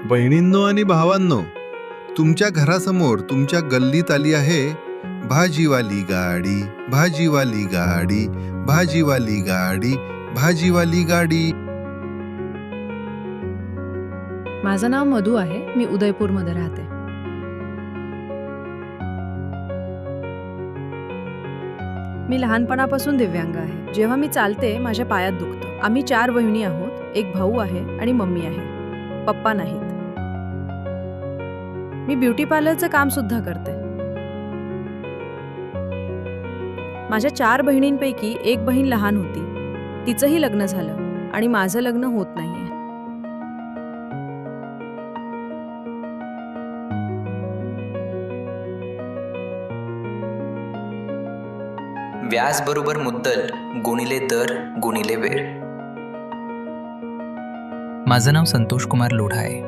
बहिणींनो आणि भावांनो, तुमच्या घरासमोर तुमच्या गल्लीत आली आहे भाजीवाली गाडी, भाजीवाली गाडी, भाजीवाली गाडी, भाजीवाली गाडी. माझं नाव मधू आहे. मी उदयपूरमध्ये राहते. मी लहानपणापासून दिव्यांग आहे. जेव्हा मी चालते माझ्या पायात दुखतं. आम्ही 4 बहिणी आहोत. एक भाऊ आहे आणि मम्मी आहे. पप्पा नाहीत. मी ब्युटी पार्लरचं काम सुद्धा करते. माझ्या 4 बहिणींपैकी एक बहीण लहान होती. तिचंही लग्न झालं आणि माझं लग्न होत नाहीये. व्याज बरोबर मुद्दल गुणिले दर गुणिले वेळ. माझं नाव संतोष कुमार लोढा आहे.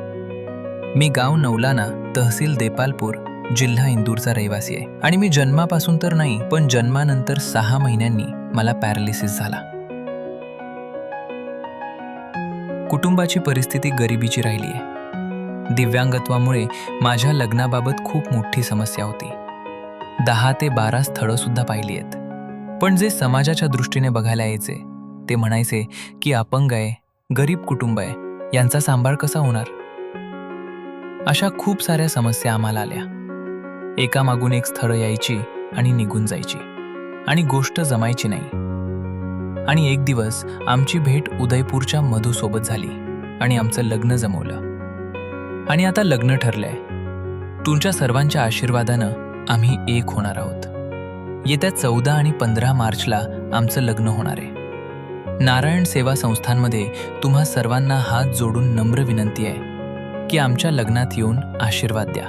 मी गाव नवलाना, तहसील देपालपूर, जिल्हा इंदूरचा रहिवासी आहे. आणि मी जन्मापासून तर नाही, पण जन्मानंतर 6 महिन्यांनी मला पॅरालिसिस झाला. कुटुंबाची परिस्थिती गरिबीची राहिली आहे. दिव्यांगत्वामुळे माझ्या लग्नाबाबत खूप मोठी समस्या होती. 10 ते 12 स्थळं सुद्धा पाहिली आहेत. पण जे समाजाच्या दृष्टीने बघायला यायचे ते म्हणायचे की अपंग आहे, गरीब कुटुंब आहे, यांचा सांभाळ कसा होणार. अशा खूप साऱ्या समस्या आम्हाला आल्या. एकामागून एक स्थळं यायची आणि निघून जायची आणि गोष्ट जमायची नाही. आणि एक दिवस आमची भेट उदयपूरच्या मधूसोबत झाली आणि आमचं लग्न जमवलं. आणि आता लग्न ठरलंय. तुमच्या सर्वांच्या आशीर्वादानं आम्ही एक होणार आहोत. येत्या 14 आणि 15 मार्चला आमचं लग्न होणार आहे. नारायण सेवा संस्थांमध्ये तुम्हा सर्वांना हात जोडून नम्र विनंती आहे की आमच्या लग्नात येऊन आशीर्वाद द्या.